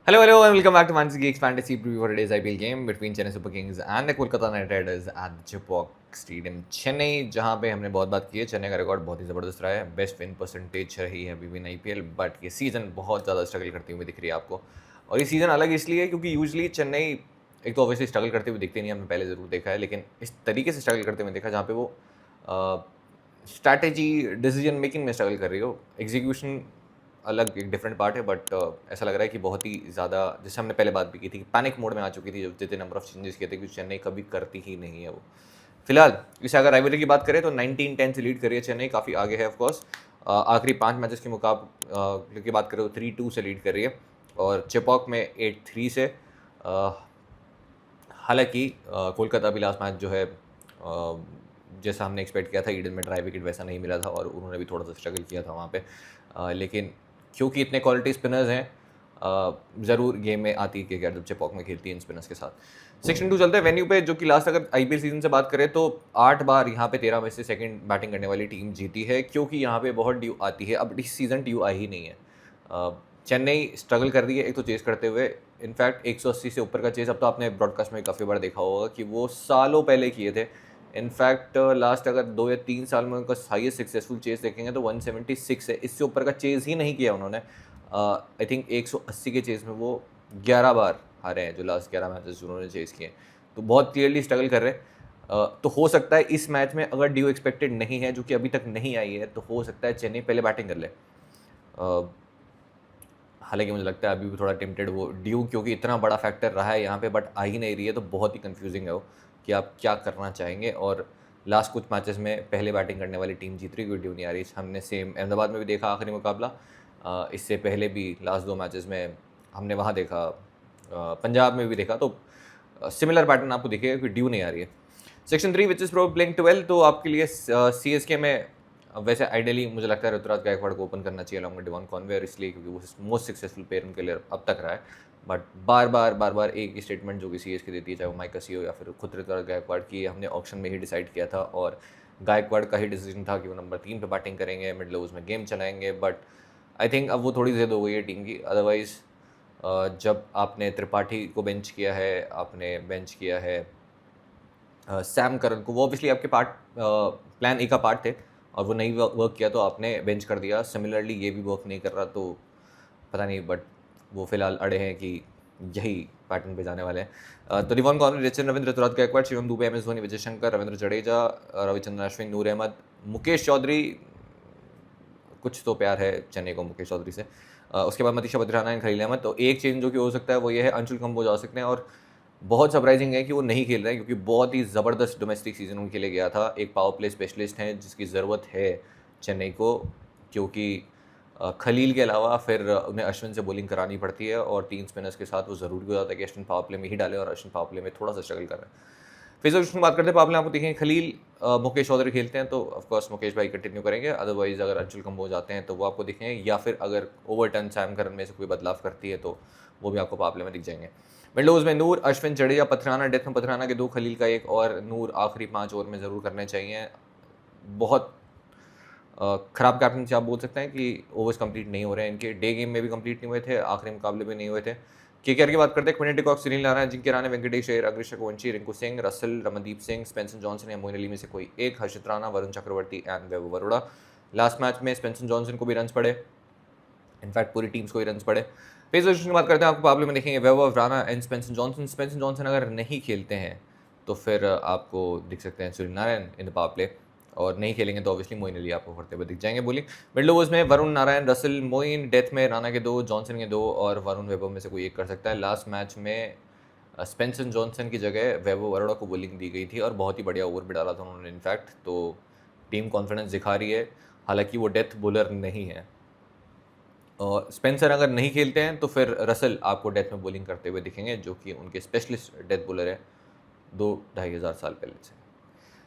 Hello, hello, and welcome back to Manchester Geeks Fantasy Preview for today's IPL game between Chennai Super Kings and the Kolkata Knight Riders at Chepauk Stadium, Chennai, जहाँ पे हमने बहुत बात की है। चेन्नई का record बहुत ही ज़बरदस्त रहा है, बेस्ट विन परसेंटेज रही है अभी भी IPL, बट ये सीज़न बहुत ज़्यादा स्ट्रगल करती हुई दिख रही है आपको। और ये सीज़न अलग इसलिए है क्योंकि यूजली चेन्नई एक तो ऑब्वियसली स्ट्रगल करते हुए दिखते नहीं, हमने पहले ज़रूर देखा है, लेकिन इस तरीके से स्ट्रगल करते हुए देखा जहाँ पे वो स्ट्रैटेजी डिसीजन मेकिंग में स्ट्रगल कर रही हो। एग्जीक्यूशन अलग एक डिफरेंट पार्ट है, बट ऐसा लग रहा है कि बहुत ही ज़्यादा, जैसे हमने पहले बात भी की थी, कि पैनिक मोड में आ चुकी थी जब जितने नंबर ऑफ चेंजेस किए थे, क्योंकि चेन्नई कभी करती ही नहीं है वो। फिलहाल इसे अगर राइवलरी की बात करें तो 19-10 से लीड कर रही है चेन्नई, काफ़ी आगे है ऑफकोर्स। आखिरी 5 मैचेस के मुकाबले की बात करें तो 3-2 से लीड कर रही है, और चेपॉक में 8-3 से। हालांकि कोलकाता भी लास्ट मैच जो है जैसा हमने एक्सपेक्ट किया था, ईडन में ड्राई विकेट वैसा नहीं मिला था और उन्होंने भी थोड़ा सा स्ट्रगल किया था वहाँ पे, लेकिन क्योंकि इतने क्वालिटी स्पिनर्स हैं, ज़रूर गेम में आती है कि जब चेपॉक में खेलती है इन स्पिनर्स के साथ। 6-2 चलते हैं वेन्यू पे, जो कि लास्ट अगर आईपीएल सीजन से बात करें तो 8 बार यहाँ पे 13 में से सेकंड बैटिंग करने वाली टीम जीती है, क्योंकि यहाँ पे बहुत ड्यू आती है। अब इस सीज़न ड्यू आई ही नहीं है। चेन्नई स्ट्रगल कर रही है एक तो चेस करते हुए, इनफैक्ट 180 से ऊपर का चेस अब तो आपने ब्रॉडकास्ट में काफ़ी बार देखा होगा कि वो सालों पहले किए थे। इनफैक्ट लास्ट अगर 2 या 3 साल में उनका हाईएस्ट सक्सेसफुल चेस देखेंगे तो 176 है, इससे ऊपर का चेस ही नहीं किया उन्होंने। आई थिंक 180 के चेस में वो 11 बार हारे हैं, जो लास्ट 11 मैचेस उन्होंने चेस किए, तो बहुत क्लियरली स्ट्रगल कर रहे हैं। तो हो सकता है इस मैच में अगर ड्यू एक्सपेक्टेड नहीं है, जो कि अभी तक नहीं आई है, तो हो सकता है चेन्नई पहले बैटिंग कर ले। हालांकि मुझे लगता है अभी भी थोड़ा टेम्पटेड वो ड्यू, क्योंकि इतना बड़ा फैक्टर रहा है यहाँ पे, बट आ ही नहीं रही है, तो बहुत ही कंफ्यूजिंग है वो कि आप क्या करना चाहेंगे। और लास्ट कुछ मैचेस में पहले बैटिंग करने वाली टीम जीत रही, कोई ड्यू नहीं आ रही। हमने सेम अहमदाबाद में भी देखा आखिरी मुकाबला, इससे पहले भी लास्ट 2 मैचेस में हमने वहाँ देखा, पंजाब में भी देखा, तो सिमिलर पैटर्न आपको दिखेगा कि ड्यू नहीं आ रही है। Section 3 which is pro playing 12, तो आपके लिए CSK में वैसे आइडियली मुझे लगता है ऋतुराज गायकवाड़ को ओपन करना चाहिए अलॉन्ग विद डिवॉन कॉनवे, इसलिए क्योंकि वो मोस्ट सक्सेसफुल प्लेयर उनके लिए अब तक रहा है। बट बार बार एक ही स्टेटमेंट जो कि CSK देती है, चाहे वो माइक कसी हो या फिर खुद ऋतुराज गायकवाड़ की, हमने ऑप्शन में ही डिसाइड किया था, और गायकवाड़ का ही डिसीजन था कि वो नंबर 3 पे बैटिंग करेंगे, मिडल ओवर्स में गेम चलाएंगे। बट आई थिंक अब वो थोड़ी जिद हो गई है टीम की। अदरवाइज़ जब आपने त्रिपाठी को बेंच किया है, आपने बेंच किया है सैम करन को, वो ऑब्वियसली आपके प्लान ए का पार्ट थे, और वो नहीं वर्क किया तो आपने बेंच कर दिया। सिमिलरली ये भी वर्क नहीं कर रहा, तो पता नहीं, बट वो फिलहाल अड़े हैं कि यही पैटर्न पे जाने वाले हैं। तो Devon Conway, Rachin Ravindra, Ruturaj Gaikwad, Shivam Dube, MS Dhoni, Vijay Shankar, Ravindra Jadeja, Ravichandran Ashwin, Noor Ahmad, Mukesh Choudhary. कुछ तो प्यार है चेन्नई को मुकेश चौधरी से। उसके बाद मतीशा बद्राना, खलील अहमद। तो एक चेंज जो कि हो सकता है वो ये है, अंशुल कंबोज आ सकते हैं, और बहुत सरप्राइजिंग है कि वो नहीं खेल रहे हैं, क्योंकि बहुत ही ज़बरदस्त डोमेस्टिक सीजन उनके लिए गया था। एक पावर प्ले स्पेशलिस्ट हैं जिसकी ज़रूरत है चेन्नई को, क्योंकि खलील के अलावा फिर उन्हें अश्विन से बॉलिंग करानी पड़ती है, और 3 स्पिनर्स के साथ वो ज़रूरी हो जाता है कि अश्विन पावर प्ले में ही डाले, और अश्विन पावर प्ले में थोड़ा सा स्ट्रगल कर रहे हैं। फिर की बात करते हैं पावर प्ले, आपको देखेंगे खलील, मुकेश चौधरी खेलते हैं तो ऑफकोर्स मुकेश भाई कंटिन्यू करेंगे, अदरवाइज अगर अंशुल कंबोज आते हैं तो वो आपको दिखेंगे, या फिर अगर ओवरटर्न सैम करन में से कोई बदलाव करती है तो वो भी आपको पावर प्ले में दिख जाएंगे। मिडल ओवर्स में नूर, अश्विन, जडेजा, पथराना, डेथ में पथराना के 2, खलील का 1, और नूर आखिरी 5 ओवर में ज़रूर करने चाहिए। बहुत ख़राब कैप्टनसी आप बोल सकते हैं कि ओवर्स कंप्लीट नहीं हो रहे हैं इनके, डे गेम में भी कंप्लीट नहीं हुए थे, आखिरी मुकाबले में नहीं हुए थे। केकेआर की बात करते हैं, क्विंटन डिकॉक, सुनील नारायण, जिनके Rana, Venkatesh Iyer, Angkrish Raghuvanshi, Rinku Singh, Russell, Ramandeep Singh, Spencer Johnson या मोइन अली में से कोई एक, Harshit Rana, Varun Chakravarthy and Vaibhav Arora. Last match में स्पेंसन जॉनसन को भी रन्स पड़े, इनफैक्ट पूरी टीम्स को ही रन्स पड़े। पेस पोजीशन की बात करते हैं, आपको पावर प्ले में देखेंगे वैभव राणा एंड स्पेंसन जॉनसन। स्पेंसन जॉनसन अगर नहीं खेलते हैं तो फिर आपको दिख सकते हैं Sunil Narayan in the power play, और नहीं खेलेंगे तो ऑब्वियसली मोइन अली आपको करते हुए दिख जाएंगे बॉलिंग। मिडल ओवर्स में वरुण, नारायण, रसल, मोइन, डेथ में राणा के 2, जॉनसन के 2, और वरुण वैभव में से कोई एक कर सकता है। लास्ट मैच में स्पेंसन जॉनसन की जगह वैभव अरोड़ा को बॉलिंग दी गई थी, और बहुत ही बढ़िया ओवर भी डाला था उन्होंने इनफैक्ट, तो टीम कॉन्फिडेंस दिखा रही है। हालांकि वो डेथ बॉलर नहीं है, और स्पेंसर अगर नहीं खेलते हैं तो फिर रसल आपको डेथ में बॉलिंग करते हुए दिखेंगे, जो कि उनके स्पेशलिस्ट डेथ बॉलर है 2-2.5 हज़ार साल पहले से।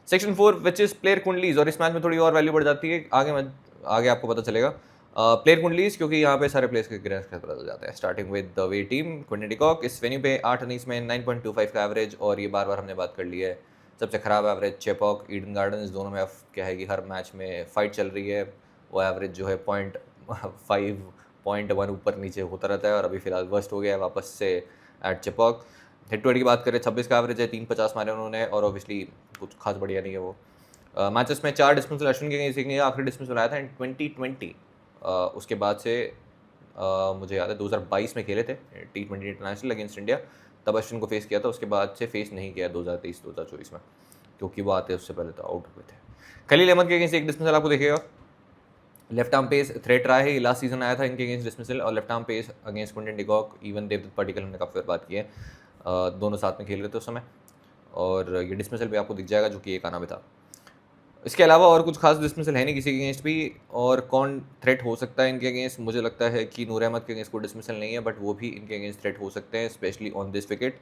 सेक्शन 4 विच इज़ प्लेयर कुंडलीज, और इस मैच में थोड़ी और वैल्यू बढ़ जाती है, आगे आपको पता चलेगा। प्लेयर कुंडलीज, क्योंकि यहाँ पे सारे प्लेयर्स के ग्रेस पता चल जाता है। Starting with the way team, Quinton de Kock इस वेन्यू पे 8 इनिंग्स में 9.25 का एवरेज, और ये बार बार हमने बात कर ली है, सबसे ख़राब एवरेज चेपॉक, ईडन गार्डन्स, दोनों में क्या है कि हर मैच में फाइट चल रही है। वो एवरेज जो है 0.5 0.1 ऊपर नीचे होता रहता है और अभी फिलहाल वर्स्ट हो गया है वापस से at Chepauk. Head to head की बात करें 26 का एवरेज है, 350 मारे उन्होंने और ऑब्वियसली कुछ खास बढ़िया नहीं है वो। मैचेस में 4 डिस्मिसल अश्विन के अगेंस्ट देखेंगे, आखिरी डिस्मिसल आया था इन 2020। उसके बाद से मुझे याद है 2022 में खेले थे T20 इंटरनेशनल अगेंस्ट इंडिया, तब अश्विन को फेस किया था। उसके बाद से फेस नहीं किया 2023-2024 में, क्योंकि वो आते उससे पहले तो आउट हुए थे। खलील अहमद के अगेंस्ट एक डिस्मिसल आपको देखेगा, लेफ्ट आर्म पेस थ्रेट रहा है, लास्ट सीजन आया था इनके अगेंस्ट डिस्मिसल, और left arm pace against Quinton de Kock, even Devdutt Padikkal, हमने काफ़ी बार बात की है, दोनों साथ में खेल रहे थे उस समय, और ये डिस्मिसल भी आपको दिख जाएगा जो कि एक आना भी था। इसके अलावा और कुछ खास डिस्मिसल है नहीं किसी के अगेंस्ट भी। और कौन थ्रेट हो सकता है इनके अगेंस्ट, मुझे लगता है कि नूर अहमद के अगेंस्ट कोई डिस्मिसल नहीं है, बट वो भी इनके अगेंस्ट थ्रेट हो सकते हैं, specially on this wicket.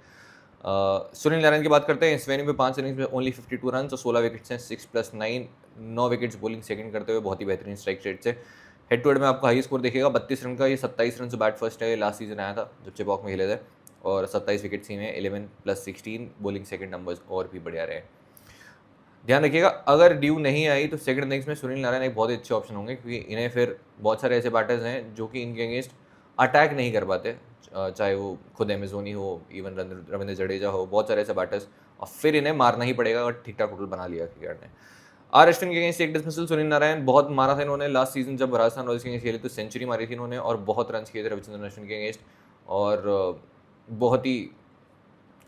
Sunil Narayan की बात करते हैं, इस वेन्यू में 5 इनिंग्स में ओनली 52 रन और 16 विकेट्स हैं, 6+9, 9 विकेट्स बॉलिंग सेकंड करते हुए बहुत ही बेहतरीन स्ट्राइक रेट से। हेड टू हेड में आपको हाई स्कोर देखेगा 32 रन का, ये 27 रन से बैट फर्स्ट है, लास्ट सीजन आया था जब चेपॉक में खेले थे, और 27 विकेट्स ही में 11+16 बॉलिंग सेकंड नंबर्स और भी बढ़िया रहे। ध्यान रखिएगा, अगर ड्यू नहीं आई तो सेकंड इनिंग्स में सुनील नारायण एक बहुत ही अच्छे ऑप्शन होंगे, क्योंकि इन्हें फिर बहुत सारे ऐसे बैटर्स हैं जो कि इनके अगेंस्ट अटैक नहीं कर पाते, चाहे वो खुद एम एस धोनी हो, इवन रविंद्र जडेजा हो, बहुत सारे ऐसे बैटर्स, और फिर इन्हें मारना ही पड़ेगा अगर ठीक ठाक टोटल बना लिया क्रिकेट ने। आर अश्विन के अगेंस्ट एक डिस्मिसल, सुनील नारायण बहुत मारा था इन्होंने, लास्ट सीजन जब राजस्थान रॉयल्स के अगेंस्ट खेले तो सेंचुरी मारी थी इन्होंने, और बहुत रन किए थे रविचंद्रन अश्विन के अगेंस्ट, और बहुत ही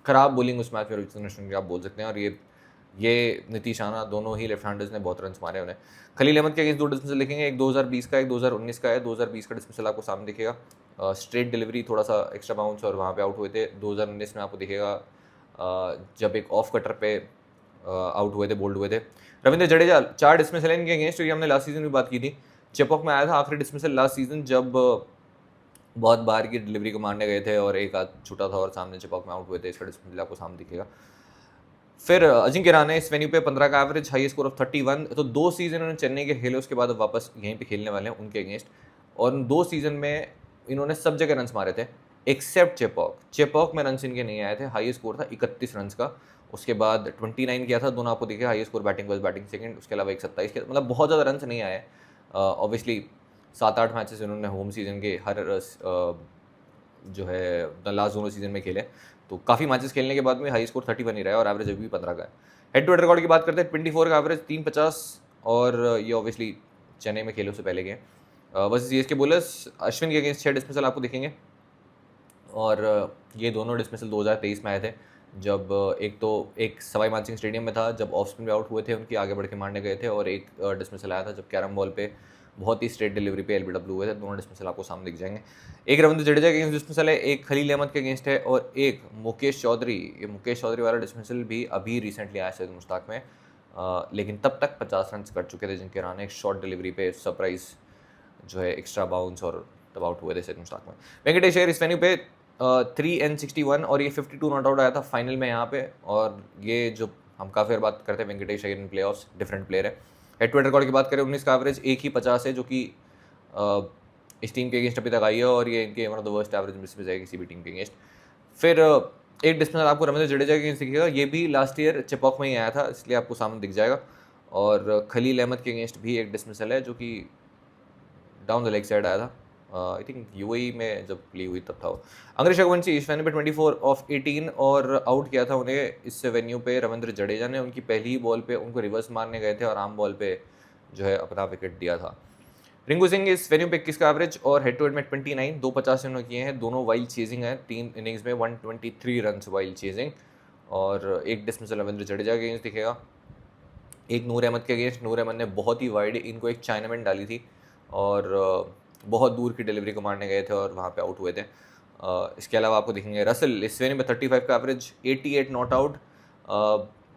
खराब बॉलिंग उस मैच में रविचंद्रन अश्विन की आप बोल सकते हैं, और ये नीतीश राणा दोनों ही लेफ्ट हैंडर्स ने बहुत रन मारे उन्हें। खलील अहमद के अगेंस्ट 2 डिस्मिसल लिखेंगे, एक 2020 का, एक 2019 का है। 2020 का डिस्मिसल आपको सामने दिखेगा, स्ट्रेट डिलीवरी, थोड़ा सा एक्स्ट्रा बाउंस और वहाँ पे आउट हुए थे। 2019 में आपको दिखेगा जब एक ऑफ कटर पे आउट हुए थे, बोल्ड हुए थे। रविंद्र जडेजा 4 डिस्मिसल इनके अगेंस्ट, तो ये हमने लास्ट सीजन भी बात की थी, चेपॉक में आया था आखिरी डिस्मिसल लास्ट सीजन, जब बहुत बार की डिलीवरी को मारने गए थे और एक आध छूटा था और सामने चेपॉक में आउट हुए थे। इसका डिस्मिसल आपको सामने दिखेगा। फिर अजिंक्य रहाणे इस वेन्यू पे 15 का एवरेज, हाई स्कोर ऑफ 31, तो 2 सीजन उन्होंने चेन्नई के खेले, उसके बाद वापस यहीं पे खेलने वाले हैं उनके अगेंस्ट, और 2 सीजन में इन्होंने सब जगह रन्स मारे थे एक्सेप्ट चेपॉक। चेपॉक में रन्स इनके नहीं आए थे, हाई स्कोर था 31 रन का, उसके बाद 29 किया था, दोनों आपको दिखे, high score batting first batting second, उसके अलावा एक 27 किया, मतलब बहुत ज़्यादा रन्स नहीं आए। ऑब्वियसली 7-8 मैचेस इन्होंने होम सीजन के हर जो है लास्ट दोनों सीजन में खेले, तो काफ़ी मैचेस खेलने के बाद में हाई स्कोर 31 ही रहा है, और एवरेज अभी भी 15 का है। हेड टू हेड रिकॉर्ड की बात करते हैं, 24 का एवरेज, 350, और ये ऑब्वियसली चेन्नई में खेले उससे पहले के। बस सीएसके बोलर्स अश्विन के अगेंस्ट 6 डिस्मिसल आपको दिखेंगे, और ये दोनों डिस्मिसल 2023 में आए थे, जब एक सवाई मानसिंह स्टेडियम में था, जब ऑफ स्पिन पे आउट हुए थे, उनकी आगे बढ़ के मारने गए थे, और एक डिस्मिसल आया था जब कैरम बॉल पे बहुत ही स्ट्रेट डिलीवरी पे एलबीडब्ल्यू हुए थे। दोनों डिस्मिसल आपको सामने दिख जाएंगे। एक रविंद्र जडेजा के अगेंस्ट डिस्मिसल है, एक खलील अहमद के अगेंस्ट है, और एक मुकेश चौधरी, ये मुकेश चौधरी वाला डिस्मिसल भी अभी रिसेंटली आया शायद मुश्ताक में, लेकिन तब तक 50 रन कर चुके थे जिनके राने एक शॉर्ट डिलीवरी पे सरप्राइज जो है एक्स्ट्रा बाउंस और तब आउट हुए थे शायद मुश्ताक में। वेंकटेश अय्यर इस वेन्यू पे 3 and 61, और ये 52 नॉट आउट आया था फाइनल में यहाँ पे, और ये जो हम काफ़ी बार बात करते हैं वेंकटेश अय्यर इन प्ले ऑफ्स, डिफरेंट प्लेयर है। हेड टू हेड रिकॉर्ड की बात करें 19 का एवरेज, एक ही 50 है, जो कि इस टीम के अगेंस्ट अभी तक आई है, और ये इनके one of the worst average miss में जाएगी किसी भी टीम के अगेंस्ट। फिर एक डिस्मिसल आपको रविंद्र जडेजा के अगेंस्ट दिखेगा, ये भी लास्ट ईयर चेपॉक में ही आया था, इसलिए आपको सामने दिख जाएगा। और खलील अहमद के अगेंस्ट भी एक डिस्मिसल है, जो कि डाउन द लेग साइड आया था, आई थिंक यूएई में जब प्ले हुई तब था वो। अंग्रेज रघुवंशी इस वेन्यू पे 24 ऑफ 18, और आउट किया था उन्हें इस वेन्यू पे रविंद्र जडेजा ने, उनकी पहली ही बॉल पे उनको रिवर्स मारने गए थे, और आम बॉल पे जो है अपना विकेट दिया था। रिंकू सिंह इस वेन्यू पे 21 का एवरेज, और हेड टू हेड में 29, 250 इन्होंने किए हैं, दोनों वाइल्ड चेजिंग है, 3 इनिंग्स में 123 रन वाइल्ड चेजिंग, और एक डिस्मिसल रविंद्र जडेजा के अगेंस्ट दिखेगा, एक नूर अहमद के अगेंस्ट। नूर अहमद ने बहुत ही वाइड इनको एक चाइनामैन डाली थी, और बहुत दूर की डिलीवरी को मारने गए थे और वहाँ पे आउट हुए थे। इसके अलावा आपको दिखेंगे रसल इस वेन्यू में 35 का एवरेज, 88 नॉट आउट,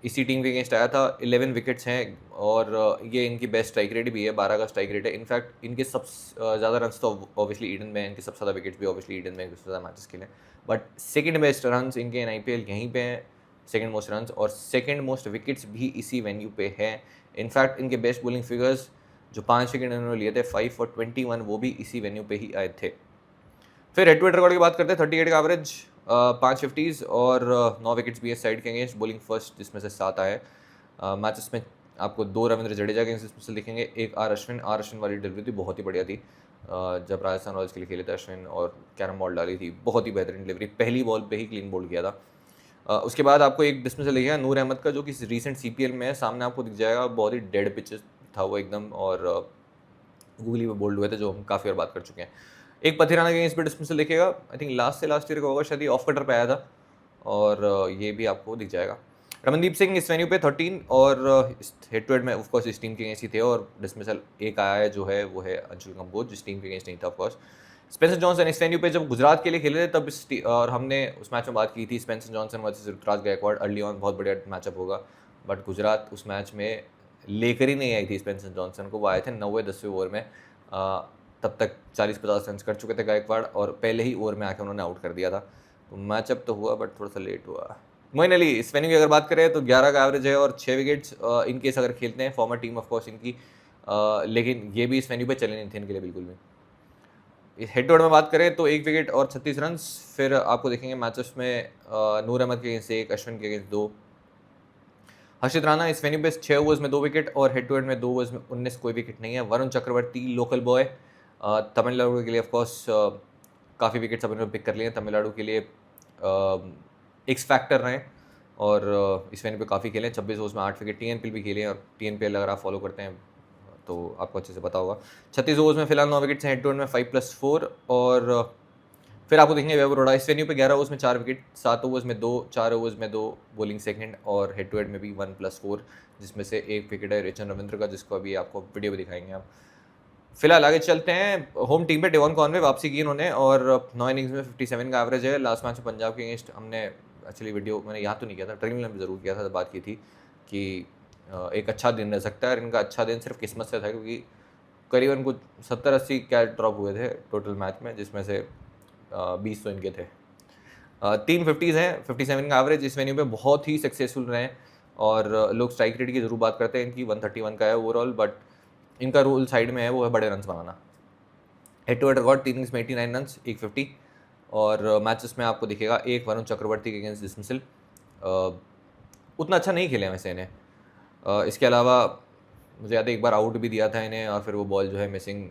इसी टीम के अगेंस्ट आया था, 11 विकेट्स हैं, और ये इनकी बेस्ट स्ट्राइक रेट भी है, 12 का स्ट्राइक रेट है। इनफैक्ट इनके सबसे ज़्यादा रन्स तो ऑब्वियसली ईडन में हैं, इनके सबसे ज़्यादा विकेट्स भी ऑब्वियसली ईडन में सबसे ज़्यादा मैचेस खेले, बट सेकंड बेस्ट रन्स इनके इन IPL यहीं पे हैं, सेकंड मोस्ट रन्स, और सेकंड मोस्ट विकेट्स भी इसी वेन्यू पे हैं। इनफैक्ट इनके बेस्ट बॉलिंग फिगर्स जो 5 विकेट इन्होंने लिए थे, 5 और 21, वो भी इसी वेन्यू पे ही आए थे। फिर हेड टू हेड रिकॉर्ड की बात करते हैं, 38 का एवरेज, 5 50s, और 9 विकेट्स भी है साइड के अगेंस्ट, बॉलिंग फर्स्ट जिसमें से 7 आए। मैचेस में आपको 2 रविंद्र जडेजा के अगेंस्ट डिस्मिसल दिखेंगे, एक आर अश्विन वाली डिलीवरी थी बहुत ही बढ़िया थी, जब राजस्थान रॉयल्स के लिए खेले थे अश्विन और कैरम बॉल डाली थी, बहुत ही बेहतरीन डिलीवरी, पहली बॉल पे ही क्लीन बोल्ड किया था। उसके बाद आपको एक डिस्मिसल दिखेगा नूर अहमद का, जो कि रिसेंट सीपीएल में है, सामने आपको दिख जाएगा, बहुत ही डेड पिच था वो एकदम, और गूगली पे बोल्ड हुए थे, जो हम काफ़ी बार बात कर चुके हैं। एक पथिराना के इस पर डिस्मिसल दिखेगा, आई थिंक लास्ट ईयर का होगा शायद, ऑफ कटर पे आया था, और ये भी आपको दिख जाएगा। रमनदीप सिंह इस वेन्यू पे 13 और हेड टू हेड में ऑफकोर्स इस टीम के अगेंस्ट ही थे, और डिसमिसल एक आया है जो है वो है अंशुल कंबोज, जिस टीम के अगेंस्ट नहीं था ऑफकोर्स। स्पेंसर जॉनसन इस वेन्यू पे जब गुजरात के लिए खेले थे तब और हमने उस मैच में बात की थी Spencer Johnson versus Ruturaj Gaikwad, early on बहुत बढ़िया मैचअप होगा, बट गुजरात उस मैच में लेकर ही नहीं आई थी स्पेंसर जॉनसन को। वो आए थे 90-10वें ओवर में, तब तक 40-50 रन कर चुके थे गायकवाड़, और पहले ही ओवर में आके उन्होंने आउट कर दिया था। तो मैचअप तो हुआ बट थोड़ा सा लेट हुआ। मोइन अली इस वेन्यू की अगर बात करें तो 11 का एवरेज है और 6 विकेट्स इन केस अगर खेलते हैं, फॉर्मर टीम ऑफकोर्स इनकी, लेकिन ये भी इस वेन्यू पे चले नहीं थे इनके लिए बिल्कुल भी। हेड टू हेड में बात करें तो 1 विकेट और 36 रन। फिर आपको देखेंगे मैचेस में नूर अहमद के अगेंस्ट 1, अश्विन के अगेंस्ट 2। हर्षित राणा इस वेन्यू पे 6 ओवर्स में 2 विकेट, और हेड टू हेड में 2 ओवर्स में 19, कोई विकेट नहीं है। वरुण चक्रवर्ती लोकल बॉय, तमिलनाडु के लिए ऑफकोर्स काफ़ी विकेट्स अपन ने पिक कर लिए हैं, तमिलनाडु के लिए एक्स फैक्टर रहे, और इस वेन्यू पे काफ़ी खेले, 26 ओवर्स में 8 विकेट। टीएनपीएल भी खेले हैं, और टीएनपीएल अगर आप फॉलो करते हैं तो आपको अच्छे से पता होगा। 36 ओवर्स में फिलहाल 9 विकेट्स हैं, हेड टू हेड में 5+4, और फिर आपको देखेंगे वैभव अरोड़ा इस वेन्यू पे 11 ओवर्स में 4 विकेट, 7 ओवर्स में 2, 4 ओवर्स में 2 बॉलिंग सेकंड, और हेड टू हेड में भी 1+4, जिसमें से 1 विकेट है रिचन रविंद्र का, जिसको अभी आपको वीडियो भी दिखाएंगे आप। फिलहाल आगे चलते हैं। होम टीम पे डेवन कॉनवे वापसी की इन्होंने, और 9 इनिंग्स में 57 का एवरेज है। लास्ट मैच में पंजाब के अगेंस्ट हमने एक्चुअली वीडियो मैंने यहाँ तो नहीं किया था, ट्रेनिंग में ज़रूर किया था, बात की थी कि एक अच्छा दिन रह सकता है, और इनका अच्छा दिन सिर्फ किस्मत से था, क्योंकि करीबन कुछ 70-80 कैच ड्रॉप हुए थे टोटल मैच में, जिसमें से 20 तो इनके थे। 3 50s हैं, 57 का एवरेज इस वेन्यू पे बहुत ही सक्सेसफुल रहे हैं, और लोग स्ट्राइक रेट की ज़रूर बात करते हैं, इनकी 131 का है ओवरऑल, बट इनका रूल साइड में है, वो है बड़े रन्स बनाना। Head to head record 3 innings में 89 रन्स, 150, और मैचेस में आपको दिखेगा एक वरुण चक्रवर्ती के अगेंस्ट डिसमिसल, उतना अच्छा नहीं खेले वैसे इन्हें। इसके अलावा मुझे याद है एक बार आउट भी दिया था इन्हें, और फिर वो बॉल जो है मिसिंग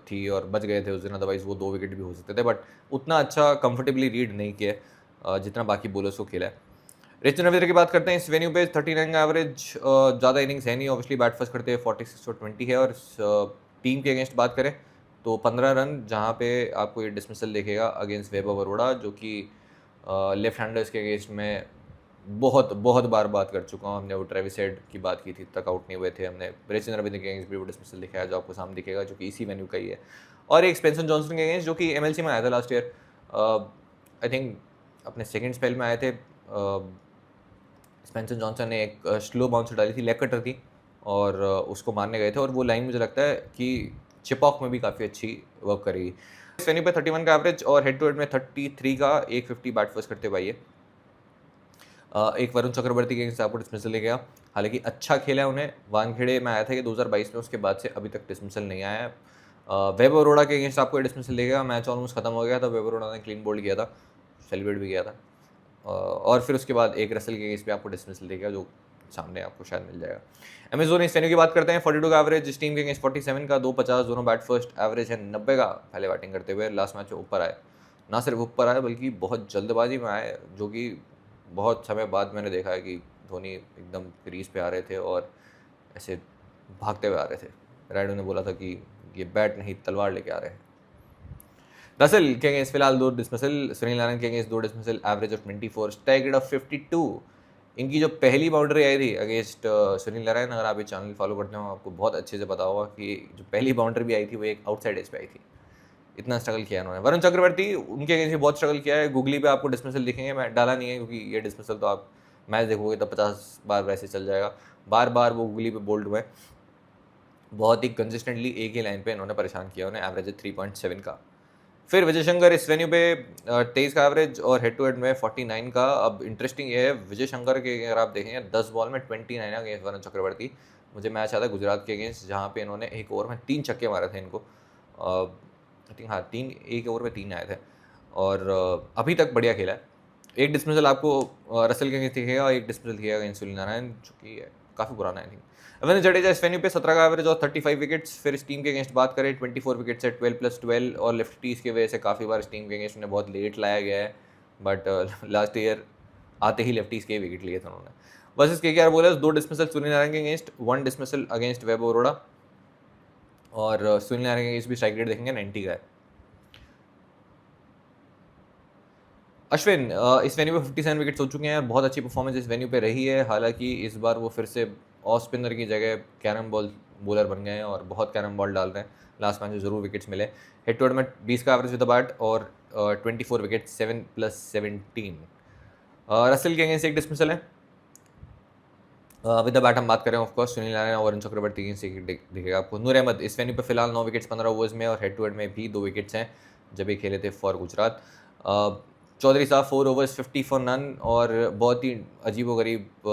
थी और बच गए थे उस दिन, अदरवाइज वो 2 विकेट भी हो सकते थे, बट उतना अच्छा कंफर्टेबली रीड नहीं किया जितना बाकी बॉलर्स को खेला है। रिचन रविंद्र की बात करते हैं, इस वेन्यू पे 39 का एवरेज, ज़्यादा इनिंग्स है नहीं, ऑब्वियसली बैट फर्स्ट करते हैं, 46 और 20 है, और टीम के अगेंस्ट बात करें तो 15 रन, जहाँ पे आपको ये डिसमिसल देखेगा अगेंस्ट वैभव अरोड़ा, जो कि लेफ्ट हैंडर्स के अगेंस्ट में बहुत बहुत बार बात कर चुका हूँ। हमने वो ट्रेविस हेड की बात की थी, तक आउट नहीं हुए थे, हमने रिचन रविंद्र के अगेंस्ट भी वो डिसमिसल दिखाया जो आपको सामने दिखेगा, जो कि इसी वेन्यू का ही है, और एक स्पेंसर जॉनसन के अगेंस्ट जो कि एमएलसी में आया था लास्ट ईयर, आई थिंक अपने सेकेंड स्पेल में आए थे। स्पेंसर जॉनसन ने एक स्लो बाउंसर डाली थी, लेग कटर थी, और उसको मारने गए थे, और वो लाइन मुझे लगता है कि चिपॉक में भी काफ़ी अच्छी वर्क करेगी। इस वेन्यू पे 31 का एवरेज, और हेड टू हेड में 33 का 150 बैट फर्स्ट करते हुए ये एक वरुण चक्रवर्ती के अगेंस्ट आपको डिसमिसल ले गया। हालांकि अच्छा खेला है उन्हें, वानखेड़े में आया था ये 2022 में, उसके बाद से अभी तक डिसमिसल नहीं आया है। वैभव अरोड़ा के अगेंस्ट आपको डिसमिसल ले गया, मैच ऑलमोस्ट खत्म हो गया था, वैभव अरोड़ा ने क्लीन बोल्ड किया था, सेलिब्रेट भी किया था, और फिर उसके बाद एक रसल के अगेंस्ट पे आपको डिसमिसल देगा, जो सामने आपको शायद मिल जाएगा। अमेजोन इस वेन्यू की बात करते हैं, 42 का एवरेज, इस टीम के अगेंस्ट 47 का, 250 दोनों बैट फर्स्ट, एवरेज है 90 का पहले बैटिंग करते हुए। लास्ट मैच में ऊपर आए, ना सिर्फ ऊपर आए बल्कि बहुत जल्दबाजी में आए, जो कि बहुत समय बाद मैंने देखा है कि धोनी एकदम क्रीज पे आ रहे थे और ऐसे भागते हुए आ रहे थे। राइडो ने बोला था कि ये बैट नहीं तलवार लेके आ रहे हैं। रसल के अगेंस्ट फिलहाल 2 डिसमिसल, सुनील नारायण के against 2 dismissal, average of 24, strike rate of 52। इनकी जो पहली बाउंड्री आई थी अगेंस्ट सुनील नारायण, अगर आप ये चैनल फॉलो करते हो आपको बहुत अच्छे से पता होगा कि जो पहली बाउंड्री भी आई थी वो एक आउटसाइड एज पे आई थी। इतना स्ट्रगल किया उन्होंने। वरुण चक्रवर्ती उनके अगेंस्ट भी बहुत स्ट्रगल किया है। गूगली पे आपको डिसमिसल दिखेंगे, मैं डाला नहीं है क्योंकि ये डिसमिसल तो आप मैच देखोगे तो 50 बार वैसे चल जाएगा। बार बार वो गूगली पे बोल्ड हुए, बहुत ही कंसिस्टेंटली एक ही लाइन पे इन्होंने परेशान किया उन्हें, एवरेज 3.7 का। फिर विजय शंकर इस वेन्यू पे 23 का एवरेज, और हेड टू हेड में 49 का। अब इंटरेस्टिंग ये है विजय शंकर के अगर आप देखेंगे 10 बॉल में 29 अगेंस्ट वरुण चक्रवर्ती। मुझे मैच आता है गुजरात के अगेंस्ट, जहाँ पे इन्होंने एक ओवर में 3 छक्के मारे थे इनको, आई थिंक हाँ 3, एक ओवर में 3 आए थे, और अभी तक बढ़िया खेला है। एक डिसमिसल आपको रसल के अगेंस्ट दिखेगा, एक डिसमिसल दिखेगा अगेंस्ट सुनील नारायण, जो कि काफ़ी पुराना है आई थिंक। रविंद्र जडेजा इस वेन्यू पे 17 का एवरेज और 35 विकेट्स। फिर इस टीम के अगेंस्ट बात करें 24 विकेट्स है 12+12 और लेफ्टीज़ की वजह से काफ़ी बार इस टीम के अगेंस्ट उन्हें बहुत लेट लाया गया है, बट लास्ट ईयर आते ही लेफ्टीज़ के विकेट लिए थे उन्होंने। Versus KKR bowlers 2 dismissal Sunil Narayan के अगेंस्ट, 1 डिसमिसल अगेंस्ट वैभव अरोड़ा और सुनील नारायण के अगेंस्ट भी स्ट्राइक रेट देखेंगे 90 का है। अश्विन इस वेन्यू पे 57 विकेट्स हो चुके हैं और बहुत अच्छी परफॉर्मेंस इस वेन्यू पे रही है। हालांकि इस बार वो फिर से ऑफ स्पिनर की जगह कैरम बॉल बॉलर बन गए हैं और बहुत कैरम बॉल डाल रहे हैं। लास्ट मैच में ज़रूर विकेट्स मिले। हेड टू हेड में 20 का एवरेज विद द बैट और 24 विकेट 7+17। रसेल के अगेंस्ट एक डिसमिसल है। विद द बैट हम बात करें ऑफकोर्स सुनील नारायण और वरुण चक्रवर्ती की से दिखेगा आपको। नूर अहमद इस वेन्यू पे फिलहाल 9 विकेट्स 15 ओवर्स में और हेड टू हेड में भी 2 विकेट्स हैं जब ये खेले थे फॉर गुजरात। चौधरी साहब 4 ओवर्स 50 फॉर नन और बहुत ही अजीबोगरीब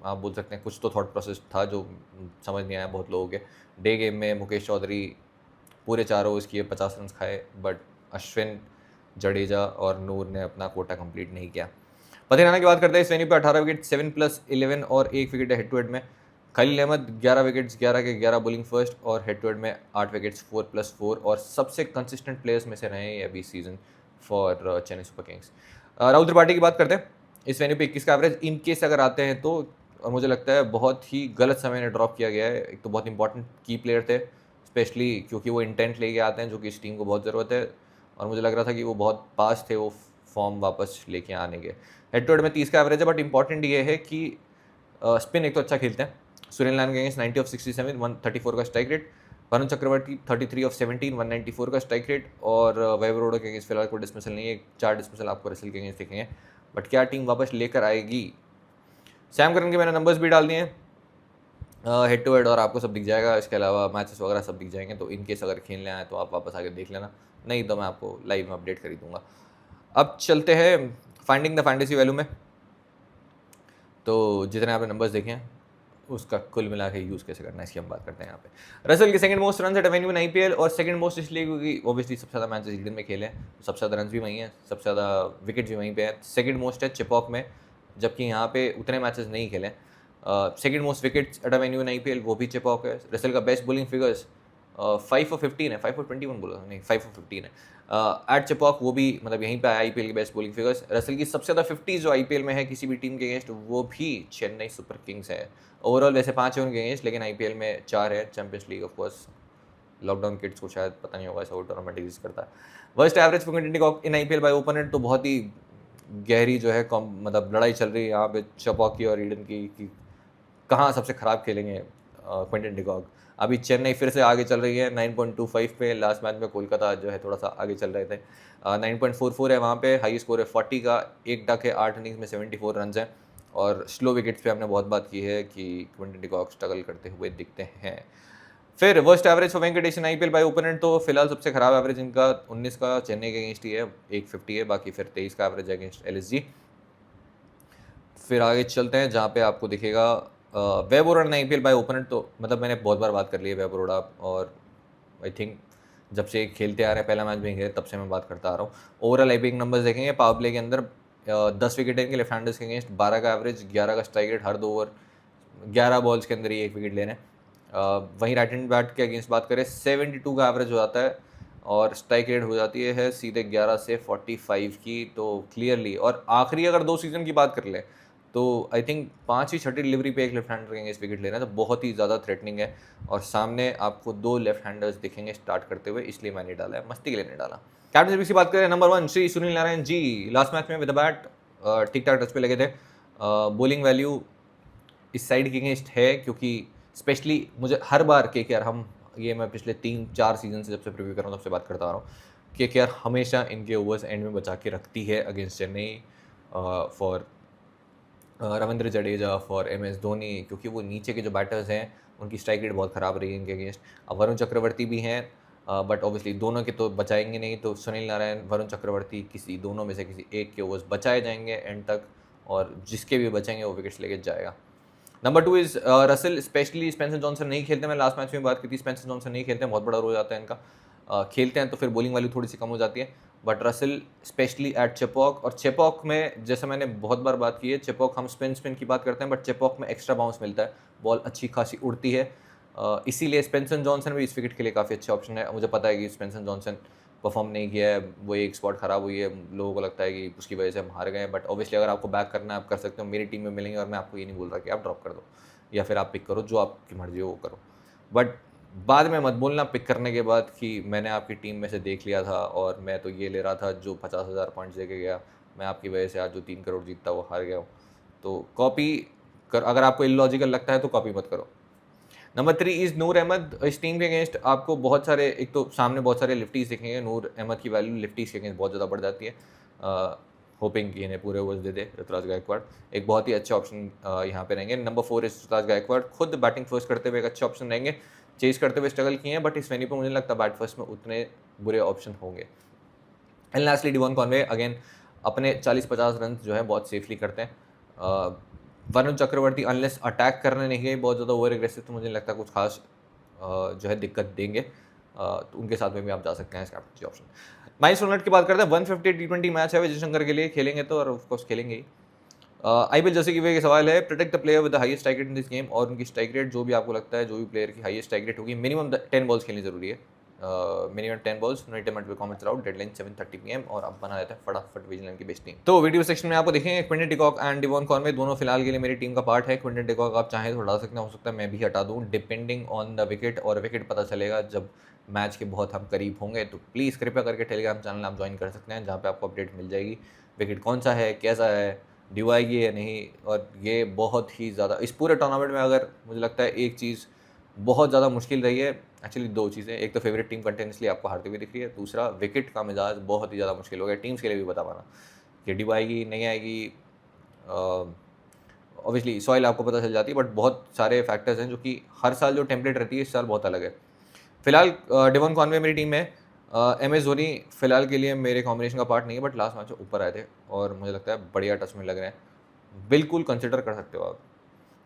आप बोल सकते हैं, कुछ तो थॉट प्रोसेस था जो समझ नहीं आया बहुत लोगों के। डे गेम में मुकेश चौधरी पूरे 4 ओवर्स किए 50 रन खाए, बट अश्विन, जडेजा और नूर ने अपना कोटा कंप्लीट नहीं किया। फतेह राणा की बात करते हैं इस वेन्यू पे 18 विकेट 7+11 और 1 विकेट है हेड टू हेड में। खलील अहमद 11 विकेट्स 11 के 11 बॉलिंग फर्स्ट और हेड टू हेड में 8 विकेट्स 4+4 और सबसे कंसिस्टेंट प्लेयर्स में से रहे हैं अभी season for Chennai super Kings. Rahul Tripathi की बात करते हैं इस वेन्यू पे 21 का एवरेज। इन केस अगर आते हैं तो और मुझे लगता है बहुत ही गलत समय में ड्रॉप किया गया है। एक तो बहुत इंपॉर्टेंट की प्लेयर थे स्पेशली क्योंकि वो इंटेंट लेके आते हैं जो कि इस टीम को बहुत ज़रूरत है और मुझे लग रहा था कि वो बहुत पास थे वो फॉर्म वापस लेके आने के। हेड टू हेड में 30 का एवरेज है, बट इंपॉर्टेंट ये है कि स्पिन एक तो अच्छा खेलते हैं। सुनील नारायण के अगेंस्ट 90 ऑफ 67 134 का स्ट्राइक रेट। वरुण चक्रवर्ती 33 ऑफ 17 194 का स्ट्राइक रेट और वैभव अरोड़ा के अगेंस्ट फिलहाल कोई डिसमिसल नहीं है। 4 डिसमिसल आपको रसेल के अगेंस्ट दिखेंगे, बट क्या टीम वापस लेकर आएगी? सैम करन के मैंने नंबर्स भी डाल दिए हैं हेड टू हेड और आपको सब दिख जाएगा। इसके अलावा मैचेस वगैरह सब दिख जाएंगे, तो इनकेस अगर खेलने आए तो आप वापस आके देख लेना, नहीं तो मैं आपको लाइव में अपडेट कर ही दूँगा। अब चलते हैं फाइंडिंग द फैंटेसी वैल्यू में। तो जितने आपने नंबर्स देखे हैं उसका कुल मिला के यूज़ कैसे करना है इसकी हम बात करते हैं यहाँ पे। रसेल के second most run at venue in IPL और सेकंड मोस्ट इसलिए क्योंकि ऑब्वियसली सबसे ज़्यादा मैचेस ईडन में खेले हैं, सबसे ज़्यादा रन भी वहीं हैं, सबसे ज़्यादा विकेट भी वहीं पे हैं। सेकंड मोस्ट है चिपॉक में, जबकि यहाँ पे उतने मैचेस नहीं खेले। Second most wickets at venue in IPL वो भी चिपॉक है। रसेल का बेस्ट बॉलिंग फिगर्स 5 for 15 है, 5 for 21 बोला नहीं 5 for 15 है एट चिपॉक, वो भी मतलब यहीं पे आईपीएल के बेस्ट बॉलिंग फिगर्स। रसेल की सबसे ज़्यादा 50 जो आईपीएल में है किसी भी टीम के अगेंस्ट वो भी चेन्नई सुपर किंग्स है। ओवरऑल वैसे 5 है उनके अगेंस्ट, लेकिन आईपीएल में 4 है। Champions league of course lockdown kids को शायद पता नहीं होगा ऐसा वो टूर्नामेंट एग्जिस्ट करता है। Worst average for Quinton de Kock in IPL by opponent, तो बहुत ही गहरी जो है मतलब लड़ाई चल रही है यहाँ पे चिपॉक की और ईडन की कि कहाँ सबसे ख़राब खेलेंगे क्विंटन डिकॉक। अभी चेन्नई फिर से आगे चल रही है 9.25 पे। लास्ट मैच में कोलकाता जो है थोड़ा सा आगे चल रहे थे। 9.44 है वहाँ पे। हाई स्कोर है 40 का। एक डक है 8 इनिंग्स में 74 रन हैं और स्लो विकेट्स पे हमने बहुत बात की है कि क्विंटन डिकॉक स्ट्रगल करते हुए दिखते हैं। फिर worst average for Venkatesh IPL by opponent, तो फिलहाल सबसे खराब एवरेज इनका 19 का चेन्नई के अगेंस्ट ही है, 150 है। बाकी फिर 23 का एवरेज है अगेंस्ट एलएसजी। फिर आगे चलते हैं जहाँ पे आपको दिखेगा वैभव अरोड़ा आईपीएल बाय ओपोनेंट, तो मतलब मैंने बहुत बार बात कर ली है वैभव अरोड़ा और आई थिंक जब से खेलते आ रहे हैं, पहला मैच भी खेले तब से मैं बात करता आ रहा हूँ। ओवरऑल आईपीएल नंबर्स देखेंगे पावर प्ले के अंदर 10 विकेट इनके लेफ्ट हैंडर्स के अगेंस्ट, 12 का एवरेज, 11 का स्ट्राइक रेट हर 2 ओवर, 11 बॉल्स के अंदर ही 1 विकेट ले रहे हैं। वहीं राइट हैंड बैट के अगेंस्ट बात करें 72 का एवरेज हो जाता है और स्ट्राइक रेट हो जाती है सीधे 11 से 45 की, तो क्लियरली। और आखिरी अगर 2 सीजन की बात कर लें तो आई थिंक 5वीं 6ठी डिलीवरी पे एक लेफ्ट हैंडर के अगेंस्ट विकेट ले रहे हैं, तो बहुत ही ज़्यादा थ्रेटनिंग है। और सामने आपको 2 लेफ्ट हैंडर्स दिखेंगे स्टार्ट करते हुए, इसलिए मैंने डाला है, मस्ती के लिए नहीं डाला। कैप्टन की बात करें number 1 Shri Sunil Narayan ji. Last match में विद द बैट ठीक ठाक टच पे लगे थे। बॉलिंग वैल्यू इस साइड के अगेंस्ट है क्योंकि स्पेशली मुझे हर बार केकेआर, हम ये मैं पिछले 3-4 सीजन से जब से प्रीव्यू कर रहा हूँ तब से बात करता आ रहा हूँ, केकेआर हमेशा इनके ओवर्स एंड में बचा के रखती है against Chennai for Ravindra Jadeja, for M S Dhoni, क्योंकि वो नीचे के जो बैटर्स हैं उनकी स्ट्राइक रेट बहुत ख़राब रही है इनके अगेंस्ट। अब वरुण चक्रवर्ती भी हैं बट ऑब्वियसली दोनों के तो बचाएंगे नहीं, तो सुनील नारायण, वरुण चक्रवर्ती, किसी दोनों में से किसी एक के ओवर्स बचाए जाएंगे एंड तक, और जिसके भी बचेंगे वो विकेट्स लेके जाएगा। Number 2 is Russell, specially Spencer Johnson नहीं खेलते। मैं लास्ट मैच में बात की थी, स्पेंसर जॉनसन नहीं खेलते हैं, बहुत बड़ा रोल आता है इनका। खेलते हैं तो फिर बॉलिंग वैल्यू थोड़ी सी कम हो जाती है, but Russell specially eight Chepauk, और चिपॉक में जैसे मैंने बहुत बार बात की है, चिपॉक हम स्पिन की बात करते हैं बट चिपॉक में एक्स्ट्रा बाउंस मिलता है, बॉल अच्छी खासी उड़ती है, इसीलिए स्पेंसन जॉनसन भी इस विकेट के लिए काफ़ी अच्छा ऑप्शन है। मुझे पता है कि स्पेंसन जॉनसन परफॉर्म नहीं किया है, वो एक स्पॉट ख़राब हुई है, लोगों को लगता है कि उसकी वजह से हम हार गए हैं, बट ऑब्वियसली अगर आपको बैक करना है आप कर सकते हो, मेरी टीम में मिलेंगे और मैं आपको ये नहीं बोल रहा कि आप ड्रॉप कर दो या फिर आप पिक करो, जो आपकी मर्ज़ी हो वो करो। बट बाद में मत बोलना पिक करने के बाद कि मैंने आपकी टीम में से देख लिया था और मैं तो ये ले रहा था जो 50,000 पॉइंट्स दे के गया, मैं आपकी वजह से आज जो 3 करोड़ जीतता वो हार गया हूँ। तो कॉपी कर, अगर आपको इलॉजिकल लगता है तो कॉपी मत करो। नंबर 3 इज़ नूर अहमद। इस टीम के अगेंस्ट आपको बहुत सारे, एक तो सामने बहुत सारे लिफ्टीज़ दिखेंगे, नूर अहमद की वैल्यू लिफ्टीज़ के अगेंस्ट बहुत ज़्यादा बढ़ जाती है। होपिंग कि इन्हें पूरे ओवर्स दे दे ऋतुराज गायकवाड़, एक बहुत ही अच्छे ऑप्शन यहाँ पे रहेंगे। नंबर 4 इज ऋतुराज गायकवाड़, खुद बैटिंग फर्स्ट करते हुए एक अच्छे ऑप्शन रहेंगे, चेस करते हुए स्ट्रगल किए हैं, बट इस वेन्यू पर मुझे नहीं लगता बैट फर्स्ट में उतने बुरे ऑप्शन होंगे। And lastly Devon Conway, again अपने 40-50 रन जो है बहुत सेफली करते हैं। वरुण चक्रवर्ती अनलेस अटैक करने नहीं गए बहुत ज़्यादा ओवर एग्रेसिव, तो मुझे नहीं लगता कुछ खास जो है दिक्कत देंगे, तो उनके साथ में भी आप जा सकते हैं इस कैप्टनसी ऑप्शन। माइल्स टर्नर की बात करते हैं, 150 T20 मैच है विजय शंकर के लिए, खेलेंगे तो और ऑफकोर्स खेलेंगे ही। आईपीएल जैसे कि वे सवाल है, protect the player with the highest strike rate in this game, और उनकी स्ट्राइक रेट जो भी आपको लगता है जो भी प्लेयर की हाईएस्ट स्ट्राइक रेट होगी, मिनिमम 10 बॉल्स खेलनी जरूरी है, minimum 10 balls, no intermit comments out, deadline 7:30 PM और अब बना लेते हैं फटाफट विजिलेंट की बेस्ट टीम। तो वीडियो सेक्शन में आपको देखेंगे Quinton de Kock and Devon Conway दोनों फिलहाल के लिए मेरी टीम का पार्ट है। क्विंटन डिकॉक आप चाहें तो हटा सकते हैं, हो सकता है मैं भी हटा दूं डिपेंडिंग ऑन द विकेट, और विकेट पता चलेगा जब मैच के बहुत हम करीब होंगे। तो प्लीज़ कृपया करके टेलीग्राम चैनल आप ज्वाइन कर सकते हैं, जहाँ पे आपको अपडेट मिल जाएगी विकेट कौन सा है, कैसा है, ड्यू आएगी या नहीं। और ये बहुत ही ज़्यादा इस पूरे टूर्नामेंट में अगर मुझे लगता है एक चीज़ बहुत ज़्यादा मुश्किल रही है, एक्चुअली 2 चीज़ें, एक तो फेवरेट टीम कंटिन्यूसली आपको हारती हुई दिख रही है, दूसरा विकेट का मिजाज बहुत ही ज़्यादा मुश्किल हो गया टीम्स के लिए भी बता पाना कि ड्यू आएगी नहीं आएगी। ऑब्वियसली सॉइल आपको पता चल जाती है, बट बहुत सारे फैक्टर्स हैं जो कि हर साल जो टेम्पलेट रहती है इस साल बहुत अलग है। फिलहाल डिवॉन कॉनवे मेरी टीम में, MS धोनी फिलहाल के लिए मेरे कॉम्बिनेशन का पार्ट नहीं है, बट लास्ट मैच में ऊपर आए थे और मुझे लगता है बढ़िया टच में लग रहे हैं, बिल्कुल कंसिडर कर सकते हो आप,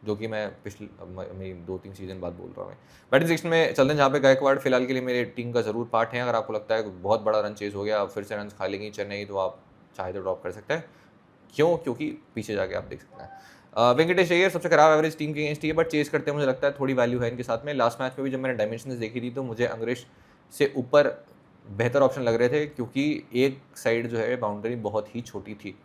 जो कि मैं पिछले मेरी 2-3 सीजन बाद बोल रहा हूँ। बैटिंग सेक्शन में चलते हैं जहाँ पे गायकवाड़ फिलहाल के लिए मेरी टीम का ज़रूर पार्ट है। अगर आपको लगता है बहुत बड़ा रन चेज हो गया, फिर से रन खा लेंगी चेन्नई, तो आप चाहे तो ड्रॉप कर सकते हैं। क्यों? क्योंकि पीछे जाके आप देख सकते हैं वेंकटेश अय्यर सबसे खराब एवरेज टीम के अगेंस्ट ही है, बट चेस करते हैं मुझे लगता है थोड़ी वैल्यू है इनके साथ में। लास्ट मैच में भी जब मैंने डायमेंशंस देखी थी तो मुझे अंग्रेज से ऊपर बेहतर ऑप्शन लग रहे थे, क्योंकि एक साइड जो है बाउंड्री बहुत ही छोटी थी।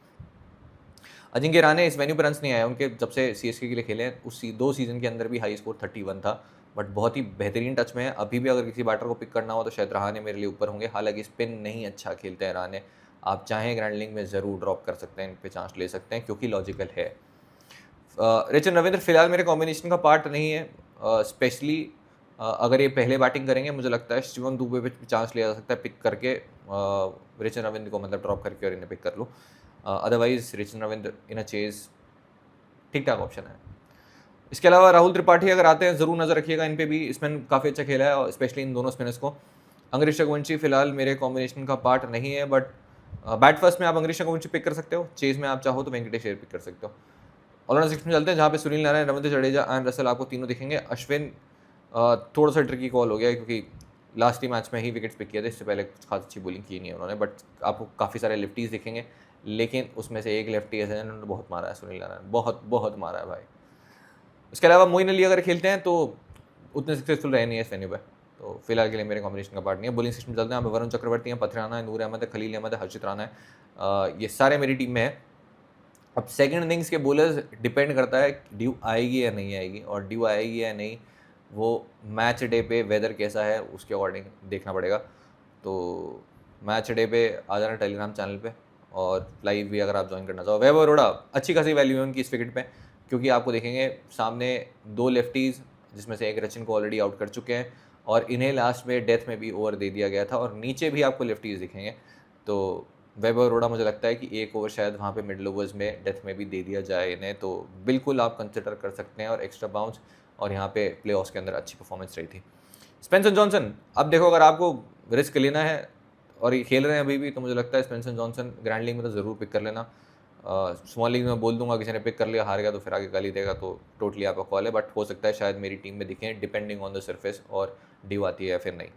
अजिंक्य रहाणे इस वेन्यू पर रन्स नहीं आया उनके, जब से CSK के लिए खेले हैं उस 2 सीजन के अंदर भी हाई स्कोर 31 था, बट बहुत ही बेहतरीन टच में है। अभी भी अगर किसी बैटर को पिक करना हो तो शायद रहाणे मेरे लिए ऊपर होंगे, हालांकि स्पिन नहीं अच्छा खेलते हैं रहाणे, आप चाहें ग्रैंड लीग में ज़रूर ड्रॉप कर सकते हैं, इन पे चांस ले सकते हैं क्योंकि लॉजिकल है। रिचन रविंद्र फिलहाल मेरे कॉम्बिनेशन का पार्ट नहीं है, स्पेशली अगर ये पहले बैटिंग करेंगे मुझे लगता है शिवम दुबे पे चांस लिया जा सकता है पिक करके, रिचन रविंद्र को मतलब ड्रॉप करके और इन्हें पिक कर लो। अदरवाइज रिचन रविंद्र इन अ चेज ठीक ठाक ऑप्शन है। इसके अलावा राहुल त्रिपाठी अगर आते हैं ज़रूर नज़र रखिएगा, इन पे भी स्पिन काफ़ी अच्छा खेला है, और स्पेशली इन दोनों स्पिनर्स को। अंग्रेज रघुवंशी फिलहाल मेरे कॉम्बिनेशन का पार्ट नहीं है, बट बैट फर्स्ट में आप अंग्रेज रघुवंशी पिक कर सकते हो, चेज में आप चाहो तो वेंकटेश अय्यर पिक कर सकते हो। ऑलराउंडर सेक्शन में चलते हैं जहाँ पे सुनील नारायण, रविंद्र जडेजा एंड रसल आपको तीनों दिखेंगे। अश्विन थोड़ा सा ट्रिकी कॉल हो गया क्योंकि लास्ट ही मैच में ही विकेट्स पिक किए थे, इससे पहले कुछ खास अच्छी बॉलिंग की नहीं है उन्होंने, बट आपको काफ़ी सारे लेफ्टीज़ दिखेंगे, लेकिन उसमें से एक लेफ्टी ऐसे उन्होंने बहुत मारा है, सुनील नारायण बहुत बहुत मारा है भाई। इसके अलावा मोइन अली अगर खेलते हैं तो उतने सक्सेसफुल रहे नहीं है इस वेन्यू पे, तो फिलहाल के लिए मेरे कॉम्बिनेशन का पार्ट नहीं है। बॉलिंग सेक्शन में चलते हैं, यहाँ पे वरुण चक्रवर्ती हैं, पथर राणा है, नूर अहमद है, खलील अहमद है, हर्षित राणा है, ये सारे मेरी टीम में है। अब सेकंड इनिंग्स के बॉलर्स डिपेंड करता है ड्यू आएगी या नहीं आएगी, और ड्यू आएगी या नहीं वो मैच डे पे वेदर कैसा है उसके अकॉर्डिंग देखना पड़ेगा। तो मैच डे पे आ जाना टेलीग्राम चैनल पे, और लाइव भी अगर आप ज्वाइन करना चाहो। वैभव अरोड़ा अच्छी खासी वैल्यू है उनकी इस विकेट पे, क्योंकि आपको देखेंगे सामने 2 लेफ्टीज़ जिसमें से एक रचिन को ऑलरेडी आउट कर चुके हैं, और इन्हें लास्ट में डेथ में भी ओवर दे दिया गया था, और नीचे भी आपको लेफ्टीज़ दिखेंगे। तो वैभव अरोड़ा मुझे लगता है कि एक ओवर शायद वहाँ पे मिडल ओवर्स में डेथ में भी दे दिया जाए इन्हें, तो बिल्कुल आप कंसिडर कर सकते हैं, और एक्स्ट्रा बाउंस, और यहाँ पे प्लेऑफ्स के अंदर अच्छी परफॉर्मेंस रही थी। स्पेंसर जॉनसन, अब देखो अगर आपको रिस्क लेना है और ये खेल रहे हैं अभी भी, तो मुझे लगता है स्पेंसर जॉनसन ग्रैंड लीग में तो ज़रूर पिक कर लेना। स्मॉल लीग में बोल दूंगा किसी ने पिक कर लिया हार गया तो फिर आगे गाली देगा, तो टोटली आपका कॉल है, बट हो सकता है शायद मेरी टीम में दिखें डिपेंडिंग ऑन द सरफेस और ड्यू आती है या फिर नहीं।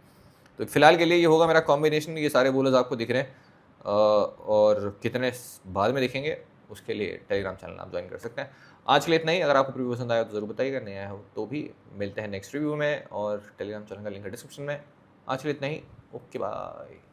तो फिलहाल के लिए ये होगा मेरा कॉम्बिनेशन, ये सारे बॉलर्स आपको दिख रहे हैं, और कितने बाद में दिखेंगे उसके लिए टेलीग्राम चैनल आप ज्वाइन कर सकते हैं। आज के लिए इतना ही। अगर आपको रिव्यू पसंद आया तो ज़रूर बताइएगा, नया हो तो भी। मिलते हैं नेक्स्ट रिव्यू में और टेलीग्राम चैनल का लिंक है डिस्क्रिप्शन में। आज के लिए इतना ही। Okay bye.